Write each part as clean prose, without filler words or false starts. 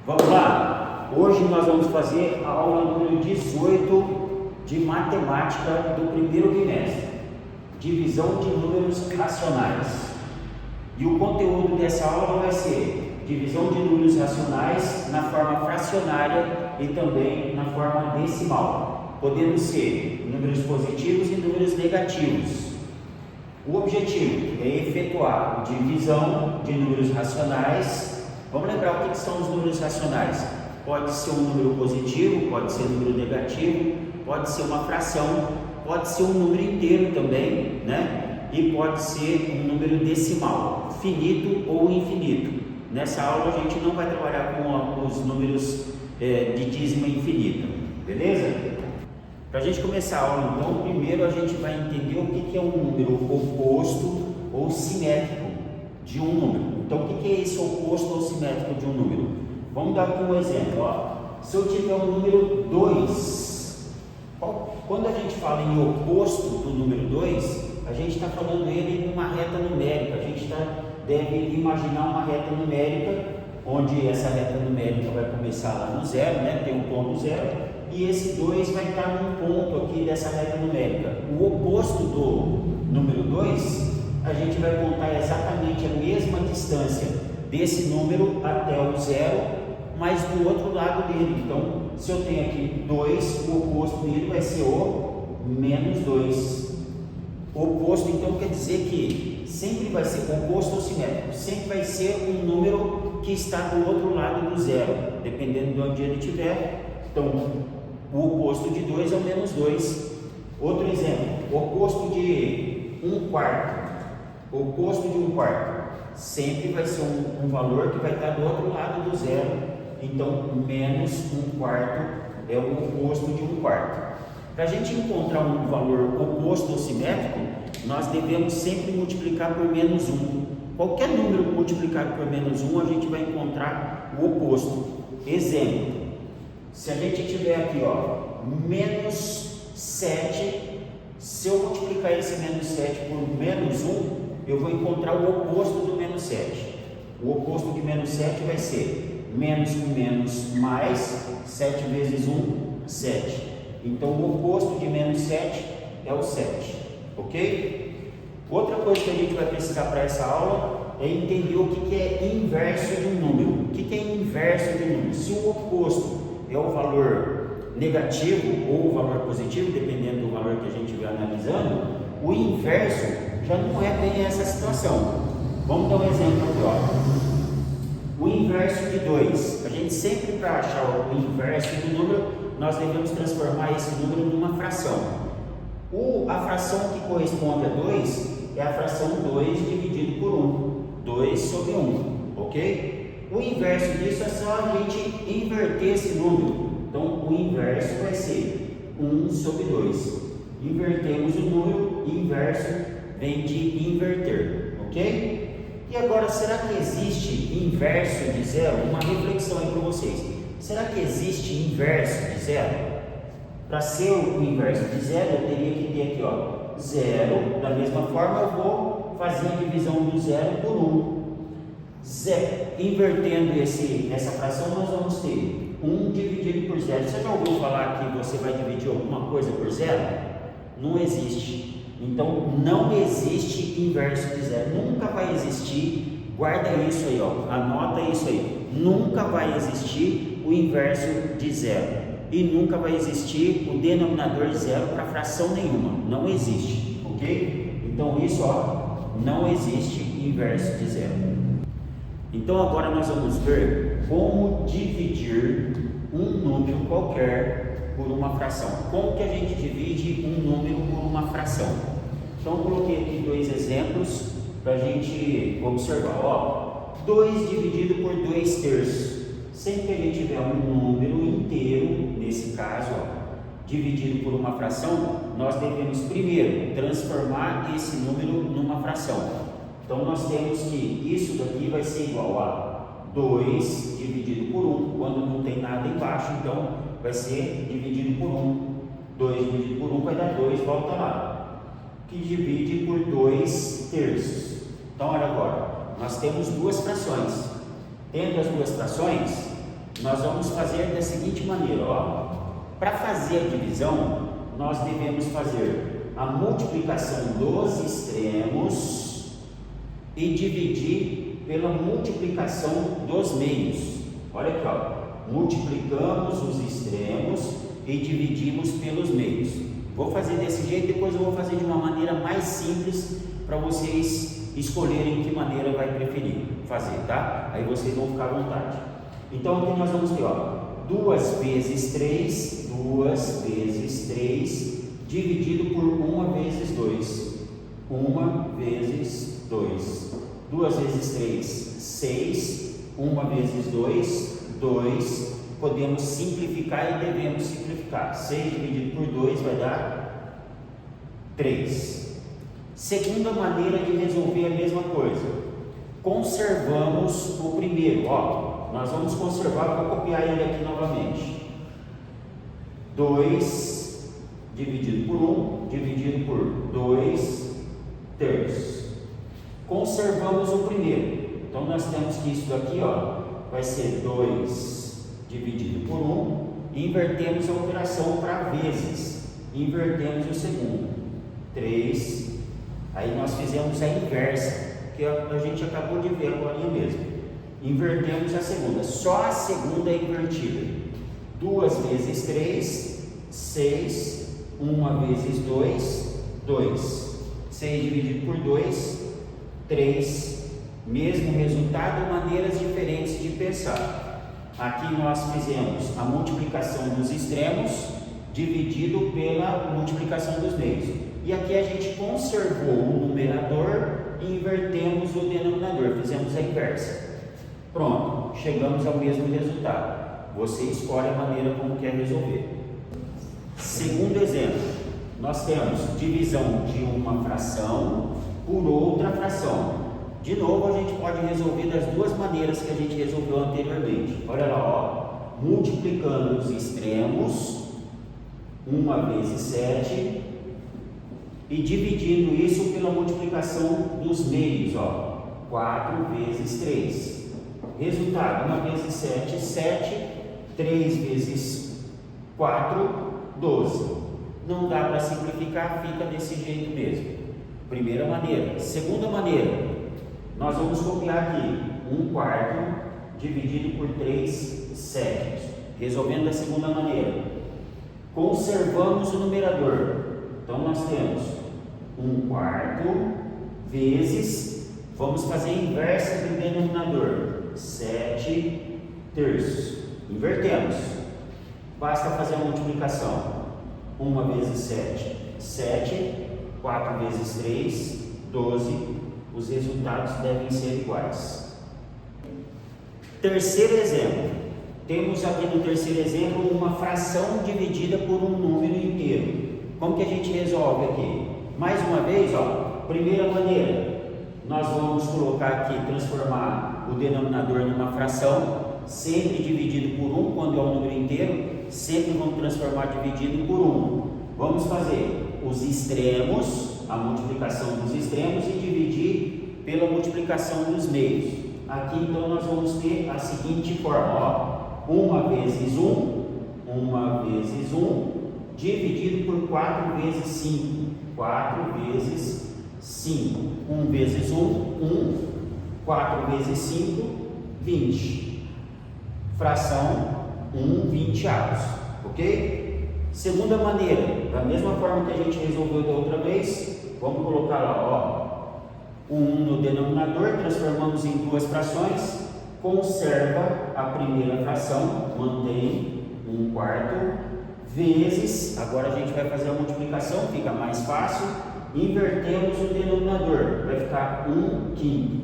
Vamos lá! Hoje nós vamos fazer a aula número 18 de matemática do primeiro bimestre, divisão de números racionais. E o conteúdo dessa aula vai ser divisão de números racionais na forma fracionária e também na forma decimal, podendo ser números positivos e números negativos. O objetivo é efetuar a divisão de números racionais. Vamos lembrar o que são os números racionais. Pode ser um número positivo, pode ser um número negativo, pode ser uma fração, pode ser um número inteiro também, né? E pode ser um número decimal, finito ou infinito. Nessa aula a gente não vai trabalhar com os números de dízimo infinito, beleza? Para a gente começar a aula, então, primeiro a gente vai entender o que é um número oposto ou simétrico de um número. Então, o que é esse oposto ou simétrico de um número? Vamos dar aqui um exemplo. Ó. Se eu tiver um número 2, quando a gente fala em oposto do número 2, a gente está falando ele em uma reta numérica. A gente deve imaginar uma reta numérica, onde essa reta numérica vai começar lá no zero, né? Tem um ponto zero, e esse 2 vai estar num ponto aqui dessa reta numérica. O oposto do número 2, a gente vai contar exatamente a mesma distância desse número até o zero, mas do outro lado dele. Então, se eu tenho aqui 2, o oposto dele vai ser o menos 2. Oposto, então, quer dizer que sempre vai ser composto ou simétrico, sempre vai ser um número que está do outro lado do zero, dependendo de onde ele estiver. Então, o oposto de 2 é o menos 2. Outro exemplo, oposto de 1/4. O oposto de 1/4 sempre vai ser um valor que vai estar do outro lado do zero. Então, menos 1/4 é o oposto de 1/4. Para a gente encontrar um valor oposto ou simétrico, nós devemos sempre multiplicar por menos 1. Qualquer número multiplicado por menos 1, a gente vai encontrar o oposto. Exemplo, se a gente tiver aqui, ó, menos 7, se eu multiplicar esse menos 7 por menos 1, eu vou encontrar o oposto do menos 7. O oposto de menos 7 vai ser menos com menos mais, 7 vezes 1, 7. Então, o oposto de menos 7 é o 7, ok? Outra coisa que a gente vai precisar para essa aula é entender o que é inverso de um número. O que é inverso de um número? Se o oposto é o valor negativo ou o valor positivo, dependendo do valor que a gente estiver analisando, o inverso já não é bem essa situação. Vamos dar um exemplo aqui, ó. O inverso de 2. A gente sempre, para achar o inverso do número, nós devemos transformar esse número numa fração. A fração que corresponde a 2 é a fração 2 dividido por 1. 2 sobre 1, ok? O inverso disso é só a gente inverter esse número. Então, o inverso vai ser 1 sobre 2. Invertemos o número, inverso vem de inverter, ok? E agora, será que existe inverso de zero? Uma reflexão aí para vocês. Será que existe inverso de zero? Para ser o inverso de zero, eu teria que ter aqui, ó, zero. Da mesma forma, eu vou fazer a divisão do zero por 1. Invertendo essa fração, nós vamos ter 1 dividido por zero. Você já ouviu falar que você vai dividir alguma coisa por zero? Não existe. Então, não existe inverso de zero. Nunca vai existir. Guarda isso aí, ó. Anota isso aí. Nunca vai existir o inverso de zero. E nunca vai existir o denominador zero para fração nenhuma. Não existe, ok? Então, isso, ó, não existe inverso de zero. Então, agora nós vamos ver como dividir um número qualquer por uma fração. Como que a gente divide um número por uma fração? Então, eu coloquei aqui 2 exemplos para a gente observar. Ó, 2 dividido por 2/3. Sempre que a gente tiver um número inteiro, nesse caso, ó, dividido por uma fração, nós devemos primeiro transformar esse número numa fração. Então, nós temos que isso daqui vai ser igual a 2 dividido por 1, quando não tem nada embaixo, então vai ser dividido por 1. 2 dividido por 1 vai dar 2, volta lá, que divide por 2/3. Então, olha agora, nós temos duas frações. Tendo as duas frações, nós vamos fazer da seguinte maneira, ó. Para fazer a divisão, nós devemos fazer a multiplicação dos extremos e dividir pela multiplicação dos meios. Olha aqui, ó. Multiplicamos os extremos e dividimos pelos meios. Vou fazer desse jeito, depois eu vou fazer de uma maneira mais simples para vocês escolherem que maneira vai preferir fazer, tá? Aí vocês vão ficar à vontade. Então aqui nós vamos ter, ó, 2 vezes 3 dividido por 1 vezes 2. 1 vezes 2. 2 vezes 3, 6. 1 vezes 2, 2. Podemos simplificar e devemos simplificar. 6 dividido por 2 vai dar 3. Segunda maneira de resolver a mesma coisa. Conservamos o primeiro, ó. Nós vamos conservar, vou copiar ele aqui novamente. 2 dividido por 1, dividido por 2 terços. Conservamos o primeiro. Então nós temos que isso daqui, ó, vai ser 2 dividido por 1. Invertemos a operação para vezes. Invertemos o segundo. 3. Aí nós fizemos a inversa, que a gente acabou de ver agora mesmo. Invertemos a segunda, só a segunda é invertida. 2 vezes 3, 6. 1 vezes 2, 2. 6 dividido por 2, 3. Mesmo resultado, maneiras diferentes de pensar. Aqui nós fizemos a multiplicação dos extremos dividido pela multiplicação dos meios. E aqui a gente conservou o numerador e invertemos o denominador, fizemos a inversa. Pronto, chegamos ao mesmo resultado. Você escolhe a maneira como quer resolver. Segundo exemplo, nós temos divisão de uma fração por outra fração. De novo, a gente pode resolver das duas maneiras que a gente resolveu anteriormente. Olha lá, ó, multiplicando os extremos, 1 vezes 7, e dividindo isso pela multiplicação dos meios, ó, 4 vezes 3. Resultado, 1 vezes 7, 7, 3 vezes 4, 12. Não dá para simplificar, fica desse jeito mesmo. Primeira maneira. Segunda maneira, nós vamos copiar aqui 1/4 dividido por 3 sétimos. Resolvendo da segunda maneira. Conservamos o numerador. Então nós temos 1/4 vezes, vamos fazer a inversa do denominador, 7 terços. Invertemos. Basta fazer a multiplicação. 1 vezes 7, 7. 4 vezes 3, 12. Os resultados devem ser iguais. Terceiro exemplo. Temos aqui no terceiro exemplo uma fração dividida por um número inteiro. Como que a gente resolve aqui? Mais uma vez, ó, primeira maneira, nós vamos colocar aqui, transformar o denominador numa fração, sempre dividido por 1, quando é um número inteiro, sempre vamos transformar dividido por 1. Vamos fazer os extremos, a multiplicação dos extremos, e dividir pela multiplicação dos meios. Aqui então nós vamos ter a seguinte forma, ó, 1 vezes 1, 1 vezes 1, dividido por 4 vezes 5, 4 vezes 5, 1 vezes 1, 1, 4 vezes 5, 20. Fração 1 20avos, ok? Segunda maneira, da mesma forma que a gente resolveu da outra vez, vamos colocar lá, ó, o 1 no denominador, transformamos em duas frações, conserva a primeira fração, mantém 1/4, vezes, agora a gente vai fazer a multiplicação, fica mais fácil, invertemos o denominador, vai ficar 1/5.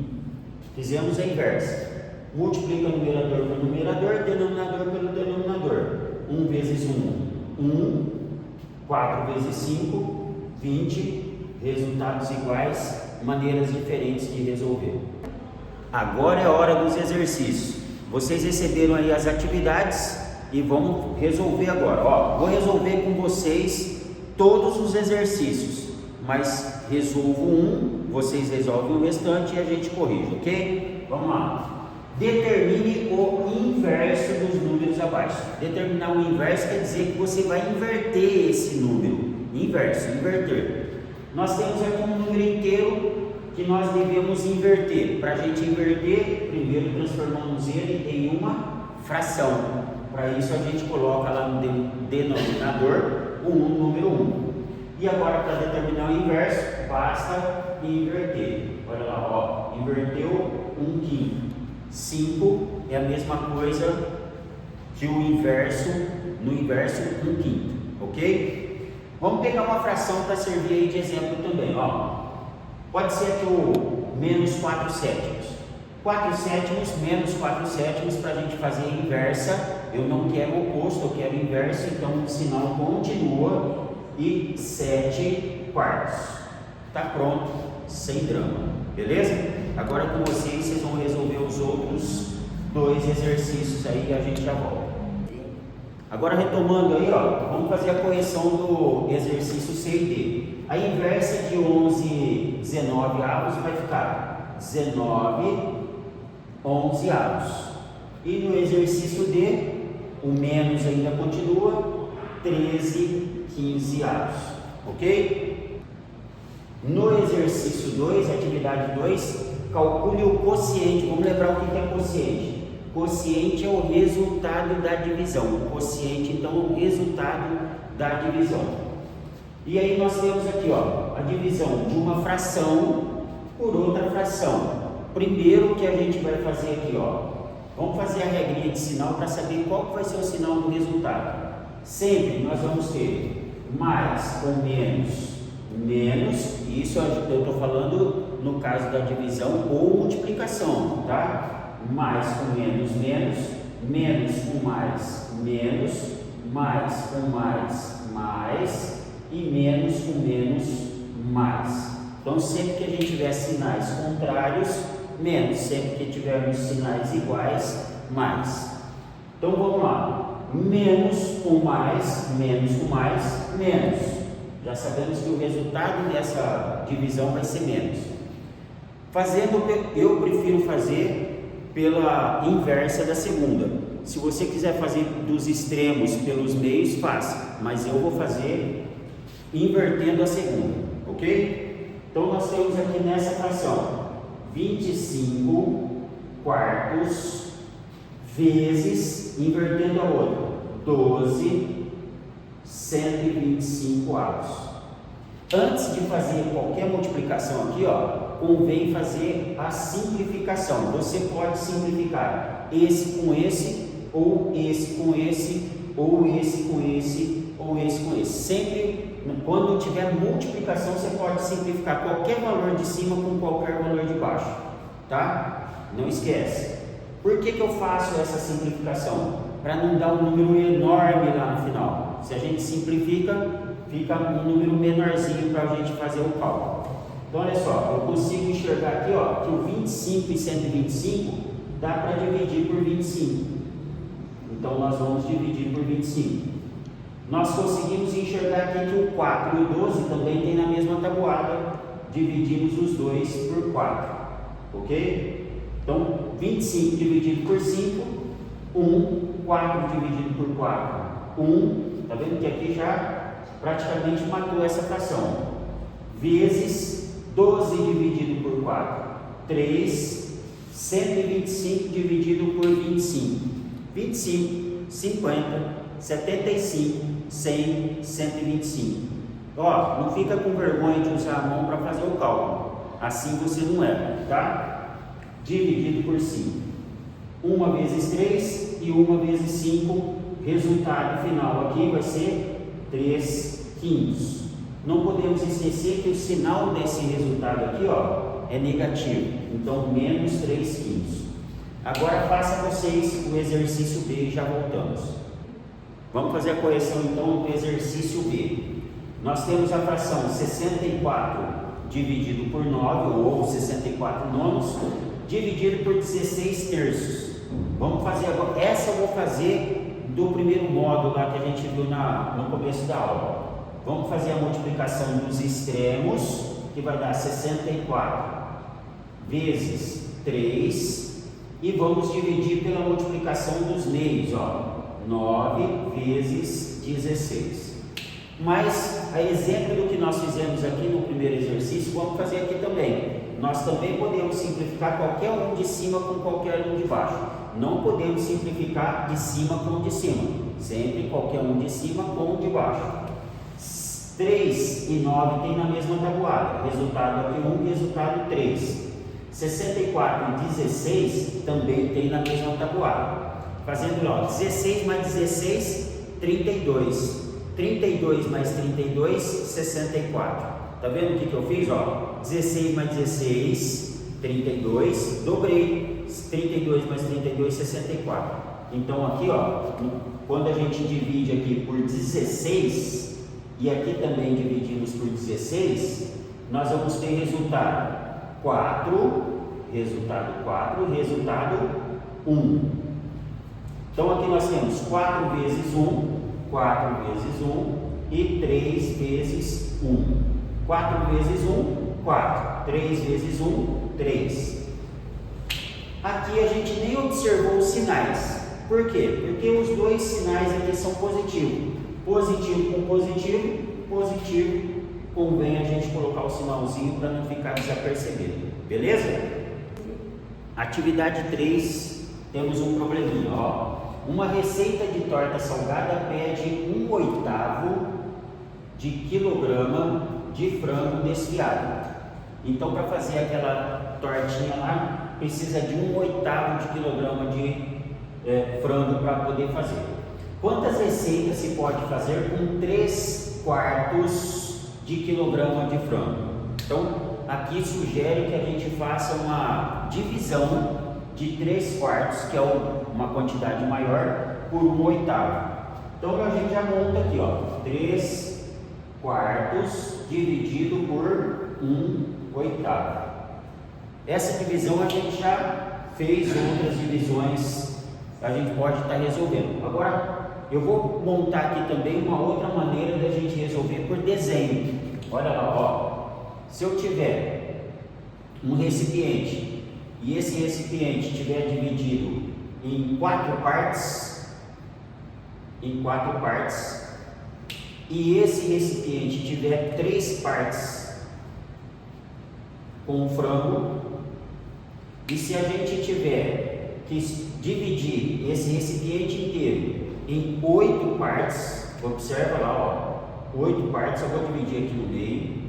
Fizemos a inversa. Multiplica o numerador pelo numerador, denominador pelo denominador. 1 vezes 1, 1. 4 vezes 5, 20. Resultados iguais, maneiras diferentes de resolver. Agora é a hora dos exercícios. Vocês receberam aí as atividades e vamos resolver agora. Ó, vou resolver com vocês todos os exercícios, mas resolvo um, vocês resolvem o restante e a gente corrige, ok? Vamos lá. Determine o inverso dos baixo. Determinar o inverso quer dizer que você vai inverter esse número. Inverso, inverter. Nós temos aqui um número inteiro que nós devemos inverter. Para a gente inverter, primeiro transformamos ele em uma fração. Para isso a gente coloca lá no denominador o número 1. E agora, para determinar o inverso, basta inverter. Olha lá, ó, inverteu 1/5. 5 é a mesma coisa que o inverso, no inverso 1/5, ok? Vamos pegar uma fração para servir aí de exemplo também, ó. Pode ser aqui o menos 4/7. 4/7 menos 4/7 para a gente fazer a inversa. Eu não quero o oposto, eu quero o inverso, então o sinal continua e 7/4. Tá pronto, sem drama, beleza? Agora com vocês vão resolver os outros 2 exercícios aí e a gente já volta. Agora retomando aí, ó, vamos fazer a correção do exercício C e D. A inversa de 11/19 vai ficar 19/11. E no exercício D, o menos ainda continua, 13/15, ok? No exercício 2, atividade 2, calcule o quociente. Vamos lembrar o que é quociente. Quociente é o resultado da divisão. O quociente, então, é o resultado da divisão. E aí nós temos aqui, ó, a divisão de uma fração por outra fração. Primeiro que a gente vai fazer aqui, ó, vamos fazer a regrinha de sinal para saber qual vai ser o sinal do resultado. Sempre nós vamos ter mais ou menos, menos, isso eu estou falando no caso da divisão ou multiplicação, tá? Mais com menos, menos, menos com mais, menos, mais com mais e menos com menos, mais. Então, sempre que a gente tiver sinais contrários, menos. Sempre que tivermos sinais iguais, mais. Então, vamos lá. Menos com mais, menos com mais, menos. Já sabemos que o resultado dessa divisão vai ser menos. Eu prefiro fazer pela inversa da segunda. Se você quiser fazer dos extremos pelos meios, faça. Mas eu vou fazer invertendo a segunda, ok? Então, nós temos aqui nessa fração 25/4 vezes, invertendo a outra, 12/125. Antes de fazer qualquer multiplicação aqui, ó, convém fazer a simplificação. Você pode simplificar esse com esse, ou esse com esse, ou esse com esse, ou esse com esse. Sempre, quando tiver multiplicação, você pode simplificar qualquer valor de cima com qualquer valor de baixo, tá? Não esquece. Por que eu faço essa simplificação? Para não dar um número enorme lá no final. Se a gente simplifica, fica um número menorzinho para a gente fazer o cálculo. Então, olha só, eu consigo enxergar aqui, ó, que o 25 e 125 dá para dividir por 25. Então, nós vamos dividir por 25. Nós conseguimos enxergar aqui que o 4 e o 12 também tem na mesma tabuada. Dividimos os dois por 4, ok? Então, 25 dividido por 5, 1. 4 dividido por 4, 1. Está vendo que aqui já praticamente matou essa fração. Vezes 12 dividido por 4, 3. 125 dividido por 25. 25, 50, 75, 100, 125. Ó, não fica com vergonha de usar a mão para fazer o cálculo. Assim você não erra, tá? Dividido por 5. 1 vezes 3 e 1 vezes 5. Resultado final aqui vai ser 3/5. Não podemos esquecer que o sinal desse resultado aqui, ó, é negativo. Então, menos 3/5. Agora faça vocês o exercício B e já voltamos. Vamos fazer a correção então do exercício B. Nós temos a fração 64 dividido por 9, ou 64 nonos, dividido por 16 terços. Vamos fazer agora, essa eu vou fazer do primeiro módulo lá que a gente viu no começo da aula. Vamos fazer a multiplicação dos extremos, que vai dar 64 vezes 3, e vamos dividir pela multiplicação dos meios, ó. 9 vezes 16. Mas, a exemplo do que nós fizemos aqui no primeiro exercício, vamos fazer aqui também. Nós também podemos simplificar qualquer um de cima com qualquer um de baixo. Não podemos simplificar de cima com o de cima. Sempre qualquer um de cima com o de baixo. 3 e 9 tem na mesma tabuada. Resultado aqui 1, resultado 3. 64 e 16 também tem na mesma tabuada. Fazendo lá, 16 mais 16, 32. 32 mais 32, 64. Tá vendo o que eu fiz? Ó, 16 mais 16, 32. Dobrei. 32 mais 32, 64. Então aqui, ó, quando a gente divide aqui por 16 e aqui também dividimos por 16, nós vamos ter resultado 4, resultado 4, resultado 1. Então aqui nós temos 4 vezes 1, 4 vezes 1 e 3 vezes 1. 4 vezes 1, 4. 3 vezes 1, 3. Aqui a gente nem observou os sinais. Por quê? Porque os dois sinais aqui são positivos. Positivo com positivo, positivo. Convém a gente colocar o sinalzinho para não ficar desapercebido. Beleza? Atividade 3, temos um probleminha. Ó. Uma receita de torta salgada pede 1/8 de quilograma de frango desfiado. Então, para fazer aquela tortinha lá, precisa de 1/8 de quilograma de frango para poder fazer. Quantas receitas se pode fazer com 3/4 de quilograma de frango? Então, aqui sugere que a gente faça uma divisão de 3/4, que é uma quantidade maior, por 1/8. Então, a gente já monta aqui, ó, 3/4 dividido por 1/8. Essa divisão a gente já fez outras divisões, a gente pode estar resolvendo. Agora, eu vou montar aqui também uma outra maneira da gente resolver por desenho. Olha lá, ó. Se eu tiver um recipiente e esse recipiente estiver dividido em 4 partes, e esse recipiente tiver 3 partes com o frango, e se a gente tiver que dividir esse recipiente inteiro em 8 partes, observa lá, ó, 8 partes, eu vou dividir aqui no meio,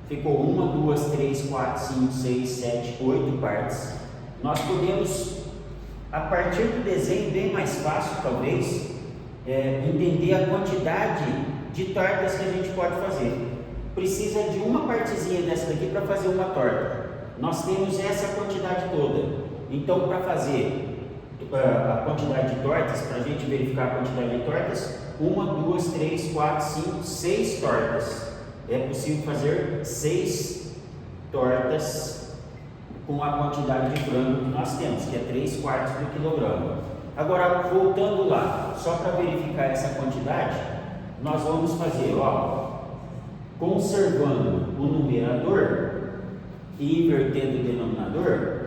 ficou 1, 2, 3, 4, 5, 6, 7, 8 partes. Nós podemos, a partir do desenho bem mais fácil talvez, entender a quantidade de tortas que a gente pode fazer. Precisa de uma partezinha dessa daqui para fazer uma torta. Nós temos essa quantidade toda. Então, para fazer a quantidade de tortas, para a gente verificar a quantidade de tortas, 1, 2, 3, 4, 5, 6 tortas. É possível fazer 6 tortas com a quantidade de frango que nós temos, que é 3/4 do quilograma. Agora, voltando lá, só para verificar essa quantidade, nós vamos fazer, ó, conservando o numerador e invertendo o denominador,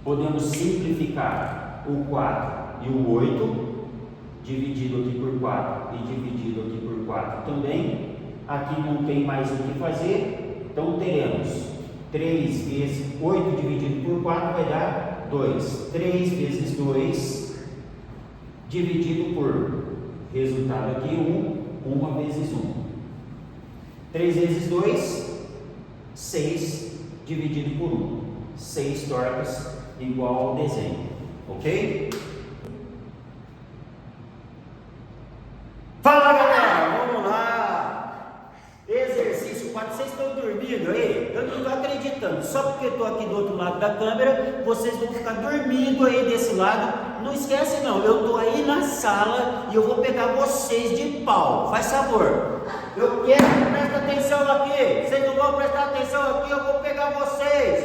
podemos simplificar o 4 e o 8, dividido aqui por 4 e dividido aqui por 4 também. Aqui não tem mais o que fazer, então teremos 3 vezes 8 dividido por 4 vai dar 2. 3 vezes 2 dividido por, resultado aqui 1 vezes 1. 3 vezes 2, 6 dividido por 1. 6 tortas igual ao desenho, ok? Fala galera, vamos lá! Exercício 4, vocês estão dormindo aí? Eu não estou acreditando, só porque eu estou aqui do outro lado da câmera, vocês vão ficar dormindo aí desse lado. Não esquece não, eu estou aí na sala e eu vou pegar vocês de pau, faz favor. Eu quero que prestem atenção aqui, vocês não vão prestar atenção aqui, eu vou pegar vocês,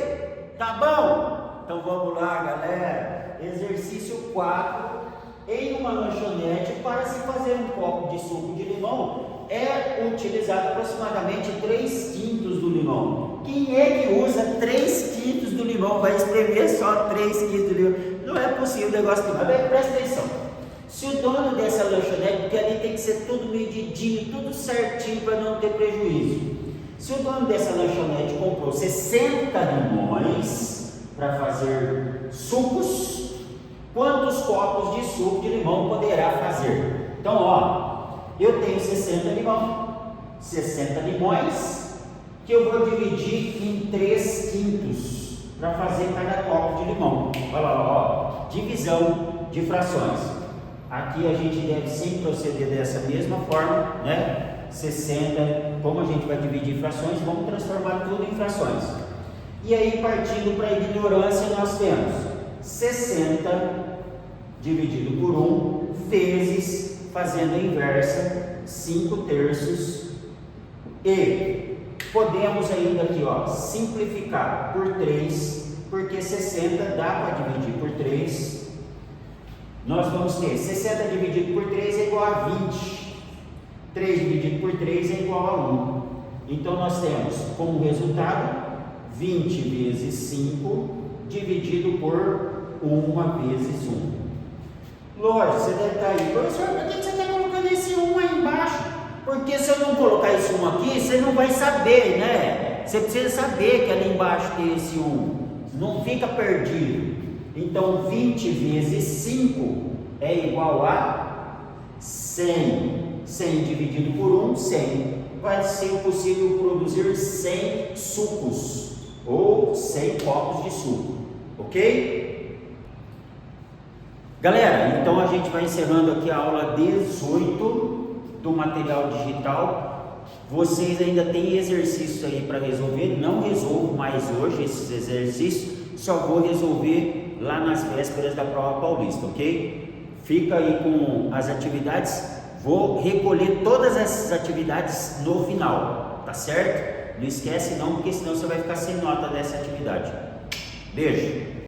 tá bom? Então vamos lá galera, exercício 4. Em uma lanchonete, para se fazer um copo de suco de limão, é utilizado aproximadamente 3/5 do limão. Quem é que usa 3/5 do limão? Vai espremer só 3/5 do limão? Não é possível o negócio de mas presta atenção. Se o dono dessa lanchonete, porque ali tem que ser tudo medidinho, tudo certinho para não ter prejuízo. Se o dono dessa lanchonete comprou 60 limões para fazer sucos, quantos copos de suco de limão poderá fazer? Então, ó, eu tenho 60 limões, que eu vou dividir em 3/5 para fazer cada copo de limão. Olha lá, ó, divisão de frações. Aqui a gente deve sempre proceder dessa mesma forma, né? 60, como a gente vai dividir frações, vamos transformar tudo em frações. E aí, partindo para a ignorância, nós temos 60 dividido por 1 vezes, fazendo a inversa, 5/3. E podemos ainda aqui, ó, simplificar por 3, porque 60 dá para dividir por 3. Nós vamos ter 60 dividido por 3 é igual a 20. 3 dividido por 3 é igual a 1. Então nós temos como resultado 20 vezes 5 dividido por 1 vezes 1. Lógico, você deve estar aí, professor, por que você está colocando esse 1 aí embaixo? Porque se eu não colocar esse 1 aqui, você não vai saber, né? Você precisa saber que ali embaixo tem esse 1. Não fica perdido. Então 20 vezes 5 é igual a 100. 100 dividido por 1, 100. Vai ser possível produzir 100 sucos ou 100 copos de suco, ok? Galera, então a gente vai encerrando aqui a aula 18 do material digital. Vocês ainda têm exercícios aí para resolver. Não resolvo mais hoje esses exercícios, só vou resolver lá nas vésperas da prova paulista, ok? Fica aí com as atividades. Vou recolher todas essas atividades no final, tá certo? Não esquece não, porque senão você vai ficar sem nota dessa atividade. Beijo!